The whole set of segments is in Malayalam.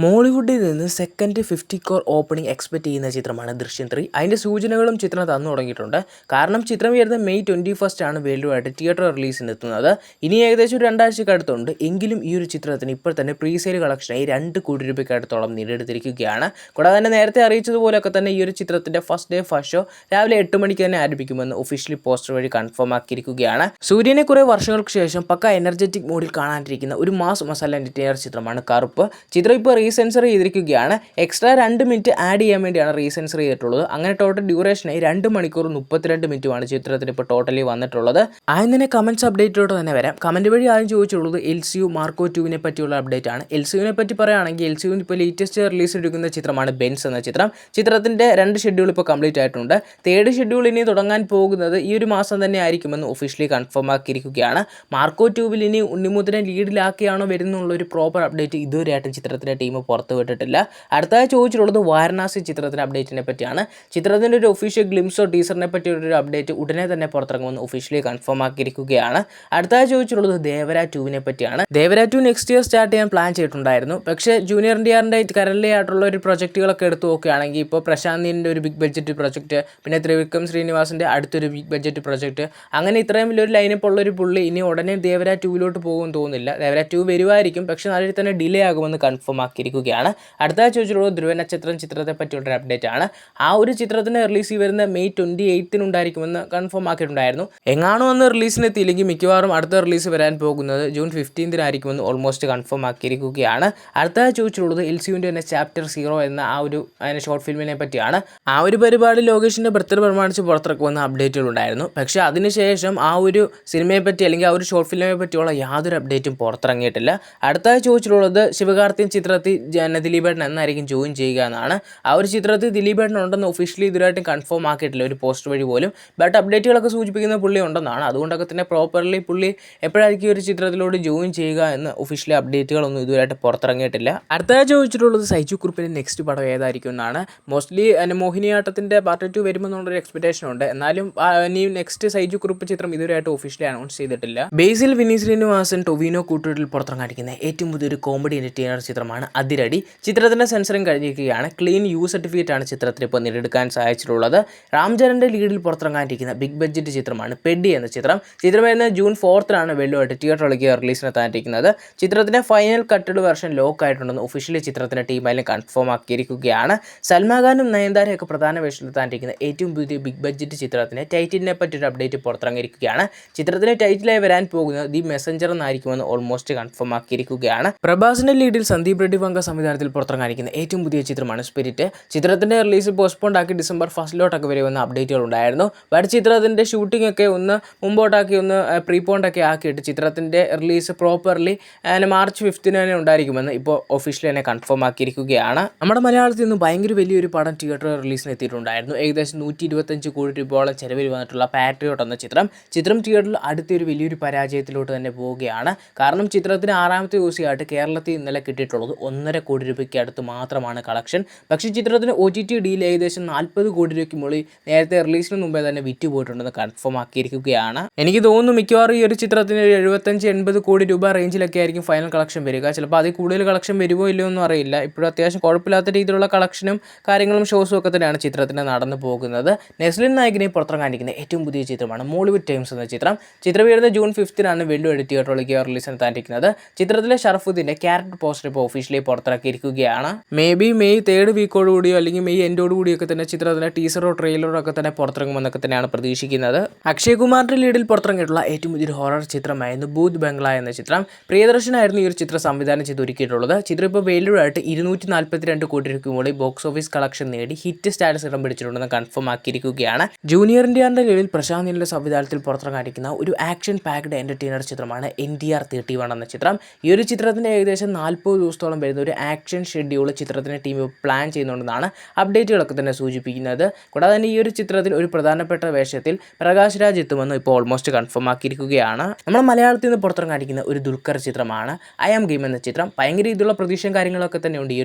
മോളിവുഡിൽ നിന്ന് സെക്കൻഡ് 50 കോർ ഓപ്പണിംഗ് എക്സ്പെക്ട് ചെയ്യുന്ന ചിത്രമാണ് ദൃശ്യം 3. അതിൻ്റെ സൂചനകളും ചിത്രം തന്നു തുടങ്ങിയിട്ടുണ്ട്. കാരണം ചിത്രം വരുന്ന മെയ് 21 ആണ് വേൾഡ് വൈഡ് തിയേറ്റർ റിലീസിന് എത്തുന്നത്. ഇനി ഏകദേശം ഒരു 2 ആഴ്ചക്ക് അടുത്തുണ്ട്. എങ്കിലും ഈ ഒരു ചിത്രത്തിന് ഇപ്പോൾ തന്നെ പ്രീസെയിൽ കളക്ഷനായി 2 കോടി രൂപയ്ക്ക് അടുത്തോളം നേടിയെടുത്തിരിക്കുകയാണ്. കൂടാതെ തന്നെ നേരത്തെ അറിയിച്ചതുപോലെയൊക്കെ തന്നെ ഈ ഒരു ചിത്രത്തിൻ്റെ ഫസ്റ്റ് ഡേ ഫസ്റ്റ് ഷോ രാവിലെ 8 മണിക്ക് തന്നെ ആരംഭിക്കുമെന്ന് ഒഫീഷ്യലി പോസ്റ്റർ വഴി കൺഫേം ആക്കിയിരിക്കുകയാണ്. സൂര്യനെ കുറേ വർഷങ്ങൾക്ക് ശേഷം പക്ക എനർജറ്റിക് മോഡിൽ കാണാനിരിക്കുന്ന ഒരു മാസ് മസാല എൻ്റർടൈനർ ചിത്രമാണ് കറുപ്പ്. ചിത്രം ഇപ്പോൾ റീസെൻസർ ചെയ്തിരിക്കുകയാണ്. എക്സ്ട്രാ 2 മിനിറ്റ് ആഡ് ചെയ്യാൻ വേണ്ടിയാണ് റീസെൻസർ ചെയ്തിട്ടുള്ളത്. അങ്ങനെ ടോട്ടൽ ഡ്യൂറേഷനായി 2 മണിക്കൂർ 32 മിനിറ്റുമാണ് ചിത്രത്തിന് ഇപ്പോൾ ടോട്ടലി വന്നിട്ടുള്ളത്. ആദ്യം തന്നെ കമൻറ്റ്സ് അപ്ഡേറ്റിലോട്ട് തന്നെ വരാം. കമൻറ്റ് വഴി ആദ്യം ചോദിച്ചുള്ളത് LCU മാർക്കോ 2 പറ്റിയുള്ള അപ്ഡേറ്റ് ആണ്. LCUവിനെ പറ്റി പറയുകയാണെങ്കിൽ LCU ഇപ്പോൾ ലേറ്റസ്റ്റ് റിലീസ് എടുക്കുന്ന ചിത്രമാണ് ബെൻസ് എന്ന ചിത്രം. ചിത്രത്തിൻ്റെ 2 ഷെഡ്യൂൾ ഇപ്പോൾ കംപ്ലീറ്റ് ആയിട്ടുണ്ട്. 3rd ഷെഡ്യൂൾ ഇനി തുടങ്ങാൻ പോകുന്നത് ഈ ഒരു മാസം തന്നെ ആയിരിക്കുമെന്ന് ഒഫീഷ്യലി കൺഫേം ആക്കിയിരിക്കുകയാണ്. മാർക്കോ 2 ഇനി ഉണ്ണിമുദ്രനെ ലീഡിലാക്കിയാണോ വരുന്നുള്ളൊരു പ്രോപ്പർ അപ്ഡേറ്റ് ഇതുവരെയായിട്ടും ചിത്രത്തിൻ്റെ ടീം പുറത്തു വിട്ടിട്ടില്ല. അടുത്തതായി ചോദിച്ചിട്ടുള്ളത് വാരണാസി ചിത്രത്തിൻ്റെ അപ്ഡേറ്റിനെ പറ്റിയാണ്. ചിത്രത്തിൻ്റെ ഒരു ഒഫീഷ്യൽ ഗ്ലിംസോ ടീസറിനെ പറ്റിയൊരു അപ്ഡേറ്റ് ഉടനെ തന്നെ പുറത്തിറങ്ങുമെന്ന് ഒഫീഷ്യലി കൺഫേം ആക്കിയിരിക്കുകയാണ്. അടുത്തതായി ചോദിച്ചിട്ടുള്ളത് ദേവര 2 പറ്റിയാണ്. ദേവര 2 നെക്സ്റ്റ് ഇയർ സ്റ്റാർട്ട് ചെയ്യാൻ പ്ലാൻ ചെയ്തിട്ടുണ്ടായിരുന്നു. പക്ഷേ ജൂനിയർ NTRൻ്റെ കറൻലി ആയിട്ടുള്ള ഒരു പ്രൊജക്റ്റുകളൊക്കെ എടുത്ത് നോക്കുകയാണെങ്കിൽ ഇപ്പോൾ പ്രശാന്തിൻ്റെ ഒരു ബിഗ് ബഡ്ജറ്റ് പ്രൊജക്റ്റ്, പിന്നെ ത്രിവിക്രം ശ്രീനിവാസിൻ്റെ അടുത്തൊരു ബിഗ് ബഡ്ജറ്റ് പ്രൊജക്റ്റ്, അങ്ങനെ ഇത്രയും വലിയൊരു ലൈനപ്പ് ഉള്ളൊരു പുള്ളി ഇനി ഉടനെ ദേവര 2 പോകുമെന്ന് തോന്നുന്നില്ല. ദേവര 2 വരുമായിരിക്കും, പക്ഷേ നല്ല തന്നെ ഡിലേ ആകുമെന്ന് കൺഫേം ആക്കിയിരിക്കുകയാണ്. അടുത്തതായി ചോദിച്ചിട്ടുള്ളത് ധ്രുവ നക്ഷത്രം ചിത്രത്തെ പറ്റിയുള്ളൊരു അപ്ഡേറ്റ് ആണ്. ആ ഒരു ചിത്രത്തിന് റിലീസ് വരുന്ന മെയ് 28 ഉണ്ടായിരിക്കുമെന്ന് കൺഫേം ആക്കിയിട്ടുണ്ടായിരുന്നു. എങ്ങാണോ ഒന്ന് റിലീസിന് എത്തിയില്ലെങ്കിൽ മിക്കവാറും അടുത്ത റിലീസ് വരാൻ പോകുന്നത് ജൂൺ 15 ആയിരിക്കുമെന്ന് ഓൾമോസ്റ്റ് കൺഫേം ആക്കിയിരിക്കുകയാണ്. അടുത്തതായി ചോദിച്ചിട്ടുള്ളത് LCUവിൻ്റെ തന്നെ ചാപ്റ്റർ 0 എന്ന ആ ഒരു ഷോർട്ട് ഫിലിമിനെ പറ്റിയാണ്. ആ ഒരു പരിപാടി ലോകേഷിൻ്റെ ബർത്ത്ഡേ പ്രമാണിച്ച് പുറത്തിറക്കുമെന്ന അപ്ഡേറ്റുകൾ ഉണ്ടായിരുന്നു. പക്ഷേ അതിനുശേഷം ആ ഒരു സിനിമയെ പറ്റി അല്ലെങ്കിൽ ആ ഒരു ഷോർട്ട് ഫിലിമിനെ പറ്റിയുള്ള യാതൊരു അപ്ഡേറ്റും പുറത്തിറങ്ങിയിട്ടില്ല. അടുത്തതായി ചോദിച്ചിട്ടുള്ളത് ശിവകാർത്തികൻ ചിത്രത്തിൽ ദിലീപേട്ടൻ എന്നായിരിക്കും ജോയിൻ ചെയ്യുക എന്നാണ്. ആ ഒരു ചിത്രത്തിൽ ദിലീപേട്ടൻ ഉണ്ടെന്ന് ഒഫീഷ്യലി ഇതുവരെയായിട്ടും കൺഫേം ആക്കിയിട്ടില്ല ഒരു പോസ്റ്റ് വഴി പോലും. ബട്ട് അപ്ഡേറ്റുകളൊക്കെ സൂചിപ്പിക്കുന്ന പുള്ളി ഉണ്ടെന്നാണ്. അതുകൊണ്ടൊക്കെ തന്നെ പ്രോപ്പർലി പുള്ളി എപ്പോഴായിരിക്കും ഒരു ചിത്രത്തിലോട്ട് ജോയിൻ ചെയ്യുക എന്ന് ഒഫീഷ്യലി അപ്ഡേറ്റുകളൊന്നും ഇതുവരെയായിട്ട് പുറത്തിറങ്ങിയിട്ടില്ല. അടുത്തതായി ചോദിച്ചിട്ടുള്ളത് സൈജു കുറുപ്പിൻ്റെ നെക്സ്റ്റ് പടം ഏതായിരിക്കും എന്നാണ്. മോസ്റ്റ്ലി മോഹിനിയാട്ടത്തിൻ്റെ പാർട്ട് 2 വരുമെന്നുള്ളൊരു എക്സ്പെക്ടേഷൻ ഉണ്ട്. എന്നാലും ഇനി നെക്സ്റ്റ് സൈജു കുറുപ്പ് ചിത്രം ഇതുവരെയായിട്ട് ഒഫീഷ്യലി അനൗൺസ് ചെയ്തിട്ടില്ല. ബേസിൽ വിനീത് ശ്രീനിവാസൻ ടൊവിനോ കൂട്ടുകെട്ടിൽ പുറത്തിറങ്ങിയിരിക്കുന്ന ഏറ്റവും പുതിയൊരു കോമഡി എൻ്റർടൈനർ ചിത്രമാണ് അതിരടി. ചിത്രത്തിൻ്റെ സെൻസറിങ് കഴിഞ്ഞിരിക്കുകയാണ്. ക്ലീൻ യു സർട്ടിഫിക്കറ്റ് ആണ് ചിത്രത്തിന് ഇപ്പോൾ നേടിയെടുക്കാൻ സാധിച്ചിട്ടുള്ളത്. രാംചരൻ്റെ ലീഡിൽ പുറത്തിറങ്ങാനിരിക്കുന്ന ബിഗ് ബഡ്ജറ്റ് ചിത്രമാണ് പെഡി എന്ന ചിത്രം. ചിത്രം വരുന്ന ജൂൺ 4 വെള്ളുമായിട്ട് തിയേറ്ററിലേക്ക് റിലീസിനെത്താനിരിക്കുന്നത്. ചിത്രത്തിൻ്റെ ഫൈനൽ കട്ടഡ് വെർഷൻ ലോക്ക് ആയിട്ടുണ്ടെന്ന് ഒഫീഷ്യലി ചിത്രത്തിൻ്റെ ടീമായാലും കൺഫേം ആക്കിയിരിക്കുകയാണ്. സൽമാൻ ഖാനും നയൻതാരയൊക്കെ പ്രധാന വേഷത്തിലെത്താനിരിക്കുന്ന ഏറ്റവും പുതിയ ബിഗ് ബഡ്ജറ്റ് ചിത്രത്തിന് ടൈറ്റിലിനെ പറ്റിയൊരു അപ്ഡേറ്റ് പുറത്തിറങ്ങിയിരിക്കുകയാണ്. ചിത്രത്തിന് ടൈറ്റിലായി വരാൻ പോകുന്നത് ദി മെസ്സഞ്ചർ എന്നായിരിക്കുമെന്ന് ഓൾമോസ്റ്റ് കൺഫേം ആക്കിയിരിക്കുകയാണ്. പ്രഭാസിൻ്റെ ലീഡിൽ സന്ദീപ് റെഡ്ഡി വങ്ക സംവിധാനത്തിൽ പുറത്തിറങ്ങാനിരിക്കുന്ന ഏറ്റവും പുതിയ ചിത്രമാണ് സ്പിരിറ്റ്. ചിത്രത്തിൻ്റെ റിലീസ് പോസ്റ്റ്പോണ്ട് ആക്കി ഡിസംബർ 1 വരുമെന്ന അപ്ഡേറ്റുകൾ ഉണ്ടായിരുന്നു. ബട്ട് ചിത്രത്തിൻ്റെ ഷൂട്ടിംഗ് ഒക്കെ ഒന്ന് മുമ്പോട്ടാക്കി ഒന്ന് പ്രീപോണ്ടൊക്കെ ആക്കിയിട്ട് ചിത്രത്തിൻ്റെ റിലീസ് പ്രോപ്പർലി മാർച്ച് 5 തന്നെ ഉണ്ടായിരിക്കുമെന്ന് ഇപ്പോൾ ഒഫീഷ്യലി തന്നെ കൺഫേം ആക്കിയിരിക്കുകയാണ്. നമ്മുടെ മലയാളത്തിൽ നിന്ന് ഭയങ്കര വലിയൊരു പടം തിയേറ്റർ റിലീസിന് എത്തിയിട്ടുണ്ടായിരുന്നു. ഏകദേശം 125 കോടി രൂപയോളം ചെലവിൽ വന്നിട്ടുള്ള പാട്രിയോട്ട് എന്ന ചിത്രം തിയേറ്ററിൽ അടുത്തൊരു വലിയൊരു പരാജയത്തിലോട്ട് തന്നെ പോവുകയാണ്. കാരണം ചിത്രത്തിന് 6ാമത്തെ ദിവസമായിട്ട് കേരളത്തിൽ ഇന്നലെ കിട്ടിയിട്ടുള്ളത് 1.5 കോടി രൂപയ്ക്ക് അടുത്ത് മാത്രമാണ് കളക്ഷൻ. പക്ഷേ ചിത്രത്തിന് OTT ഡീൽ ഏകദേശം 40 കോടി രൂപയ്ക്ക് മുകളിൽ നേരത്തെ റിലീസിന് മുമ്പേ തന്നെ വിറ്റുപോയിട്ടുണ്ടെന്ന് കൺഫേം ആക്കിയിരിക്കുകയാണ്. എനിക്ക് തോന്നുന്നു മിക്കവാറും ഈ ഒരു ചിത്രത്തിന് 75-80 കോടി രൂപ റേഞ്ചിലൊക്കെ ആയിരിക്കും ഫൈനൽ കളക്ഷൻ വരിക. ചിലപ്പോൾ അതിൽ കൂടുതൽ കളക്ഷൻ വരുമോ ഇല്ലയോ ഒന്നും അറിയില്ല. ഇപ്പോഴും അത്യാവശ്യം കുഴപ്പമില്ലാത്ത രീതിയിലുള്ള കളക്ഷനും കാര്യങ്ങളും ഷോസും ഒക്കെ തന്നെയാണ് ചിത്രത്തിന് നടന്നു പോകുന്നത്. നെസ്ലിൻ നായകനെ പുറത്തിറങ്ങാനിരിക്കുന്ന ഏറ്റവും പുതിയ ചിത്രമാണ് മോളിവുഡ് ടൈംസ് എന്ന ചിത്രം വരുന്ന ജൂൺ 5 വെള്ളുവെടി തിയേറ്ററിലേക്ക് റിലീസിനെത്താനിരിക്കുന്നത്. ചിത്രത്തിലെ ഷറഫുദ്ദീൻ്റെ ക്യാരക്ടർ പോസ്റ്റർ ഇപ്പോൾ ഒഫീഷ്യലി പുറത്തിറക്കിയിരിക്കുകയാണ്. മെയ് 3 വീക്കോടുകൂടിയോ അല്ലെങ്കിൽ മെയ് എൻഡോടുകൂടിയൊക്കെ തന്നെ ചിത്രത്തിൻ്റെ ടീസറോ ട്രെയിലറോ ഒക്കെ തന്നെ പുറത്തിറങ്ങുമെന്നൊക്കെ തന്നെയാണ് പ്രതീക്ഷിക്കുന്നത്. അക്ഷയ് കുമാറിൻ്റെ ലീഡിൽ പുറത്തിറങ്ങിയിട്ടുള്ള ഏറ്റവും പുതിയൊരു ഹൊറർ ചിത്രമായിരുന്നു ഭൂത് ബംഗ്ല എന്ന ചിത്രം. പ്രിയദർശനായിരുന്നു ഈ ഒരു ചിത്രം സംവിധാനം ചെയ്ത് ഒരുക്കിയിട്ടുള്ളത്. ചിത്രം ഇപ്പോൾ വേൾഡായിട്ട് 242 കോടി രൂപയ്ക്ക് മുകളിൽ ബോക്സ് ഓഫീസ് കളക്ഷൻ നേടി ഹിറ്റ് സ്റ്റാറ്റസ് ഇടം പിടിച്ചിട്ടുണ്ടെന്ന് കൺഫേം ആക്കിയിരിക്കുകയാണ്. ജൂനിയർ NTRൻ്റെ ലീഡിൽ പ്രശാന്ത് നീലിൻ്റെ സംവിധാനത്തിൽ പുറത്തിറങ്ങിയിരിക്കുന്ന ഒരു ആക്ഷൻ പാക്ഡ് എൻ്റർടൈനർ ചിത്രമാണ് NTR 31 എന്ന ചിത്രം. ഈ ഒരു ചിത്രത്തിൻ്റെ ഏകദേശം 40 ദിവസത്തോളം വരുന്ന ഒരു ആക്ഷൻ ഷെഡ്യൂൾ ചിത്രത്തിൻ്റെ ടീം പ്ലാൻ ചെയ്യുന്നുണ്ടെന്നാണ് അപ്ഡേറ്റുകളൊക്കെ തന്നെ സൂചിപ്പിക്കുന്നത്. കൂടാതെ തന്നെ ഈ ഒരു ചിത്രത്തിൽ ഒരു പ്രധാനപ്പെട്ട വേഷത്തിൽ പ്രകാശ് രാജ് എത്തുമെന്ന് ഇപ്പോൾ ഓൾമോസ്റ്റ് കൺഫേം ആക്കിയിരിക്കുകയാണ്. നമ്മൾ മലയാളത്തിൽ നിന്ന് പുറത്തിറങ്ങിയിരിക്കുന്ന ഒരു ദുൽഖർ ചിത്രമാണ് ഐ ആം ഗെയിം എന്ന ചിത്രം. ഭയങ്കര രീതിയിലുള്ള പ്രതീക്ഷയും കാര്യങ്ങളൊക്കെ തന്നെയുണ്ട് ഈ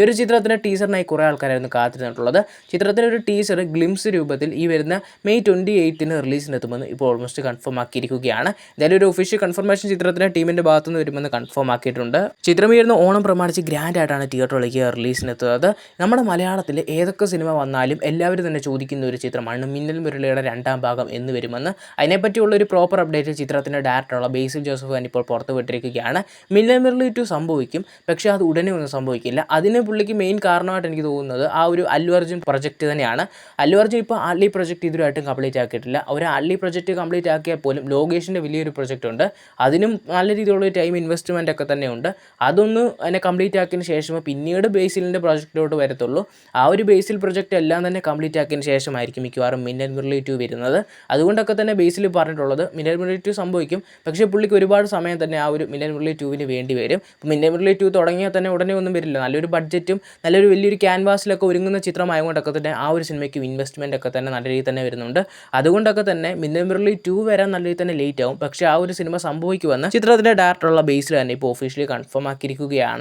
ഒരു ചിത്രത്തിന് ടീസറിനായി കുറേ ആൾക്കാരായിരുന്നു കാത്തിരുന്നിട്ടുള്ളത്. ചിത്രത്തിൻ്റെ ഒരു ടീസർ ഗ്ലിംസ് രൂപത്തിൽ ഈ വരുന്ന മെയ് 28 റിലീസിനെത്തുമെന്ന് ഇപ്പോൾ ഓൾമോസ്റ്റ് കൺഫേം ആക്കിയിരിക്കുകയാണ്. എന്തായാലും ഒരു ഒഫീഷ്യൽ കൺഫർമേഷൻ ചിത്രത്തിൻ്റെ ടീമിൻ്റെ ഭാഗത്തുനിന്ന് വരുമെന്ന് കൺഫേം ആക്കിയിട്ടുണ്ട്. ചിത്രം വരുന്ന ഓണം ഓണം പ്രമാണിച്ച് ഗ്രാൻഡായിട്ടാണ് തിയേറ്ററിലേക്ക് റിലീസിനെത്തുന്നത്. നമ്മുടെ മലയാളത്തിൽ ഏതൊക്കെ സിനിമ വന്നാലും എല്ലാവരും തന്നെ ചോദിക്കുന്ന ഒരു ചിത്രമാണ് മിന്നൽ മുരളിയുടെ 2ാം ഭാഗം എന്ന് വരുമെന്ന്. അതിനെപ്പറ്റിയുള്ളൊരു പ്രോപ്പർ അപ്ഡേറ്റ് ചിത്രത്തിൻ്റെ ഡയറക്ടറുള്ള ബേസിൽ ജോസഫ് തന്നെ ഇപ്പോൾ പുറത്തുവിട്ടിരിക്കുകയാണ്. മിന്നൽ മുരളി 2 സംഭവിക്കും, പക്ഷേ അത് ഉടനെ ഒന്നും സംഭവിക്കില്ല. അതിന് പുള്ളിക്ക് മെയിൻ കാരണമായിട്ട് എനിക്ക് തോന്നുന്നത് ആ ഒരു അല്ലു അർജുൻ പ്രൊജക്റ്റ് തന്നെയാണ്. അല്ലു അർജുൻ ഇപ്പോൾ അള്ളി പ്രൊജക്റ്റ് ഇതുവരെയായിട്ടും കംപ്ലീറ്റ് ആക്കിയിട്ടില്ല. ഒരു അള്ളി പ്രൊജക്റ്റ് കംപ്ലീറ്റ് ആക്കിയാൽ പോലും ലോകേഷിൻ്റെ വലിയൊരു പ്രൊജക്റ്റ് ഉണ്ട്. അതിനും നല്ല രീതിയിലുള്ള ടൈം ഇൻവെസ്റ്റ്മെൻ്റ് ഒക്കെ തന്നെ ഉണ്ട്. അതൊന്ന് അതിനെ കംപ്ലീറ്റ് ആക്കിയതിന് ശേഷം പിന്നീട് ബേസിലിൻ്റെ പ്രൊജക്റ്റിലോട്ട് വരത്തുള്ളൂ. ആ ഒരു ബേസിൽ പ്രൊജക്റ്റ് എല്ലാം തന്നെ കംപ്ലീറ്റ് ആക്കിയതിന് ശേഷമായിരിക്കും മിക്കവാറും മിന്നൽ മുരളി 2 വരുന്നത്. അതുകൊണ്ടൊക്കെ തന്നെ ബേസിൽ പറഞ്ഞിട്ടുള്ളത് മിന്നൽ മുരളി 2 സംഭവിക്കും, പക്ഷേ പുള്ളിക്ക് ഒരുപാട് സമയം തന്നെ ആ ഒരു മിന്നൽ മുരളി 2 വേണ്ടി വരും. മിന്നൽ മുരളി 2 തുടങ്ങിയാൽ തന്നെ ഉടനെ ഒന്നും വരില്ല. നല്ലൊരു ബഡ്ജറ്റും നല്ലൊരു വലിയൊരു ക്യാൻവാസിലൊക്കെ ഒരുങ്ങുന്ന ചിത്രമായതുകൊണ്ടൊക്കെ തന്നെ ആ ഒരു സിനിമയ്ക്ക് ഇൻവെസ്റ്റ്മെൻ്റ് ഒക്കെ തന്നെ നല്ല രീതിയിൽ തന്നെ വരുന്നുണ്ട്. അതുകൊണ്ടൊക്കെ തന്നെ മിന്നൽ മുരളി 2 വരാൻ നല്ല രീതിയിൽ തന്നെ ലേറ്റ് ആവും, പക്ഷേ ആ ഒരു സിനിമ സംഭവിക്കുമെന്ന് ചിത്രത്തിൻ്റെ ഡയറക്ടറുള്ള ബേസിൽ തന്നെ ഇപ്പോൾ ഒഫീഷ്യലി കൺഫേം ആക്കിയിരിക്കുകയാണ്.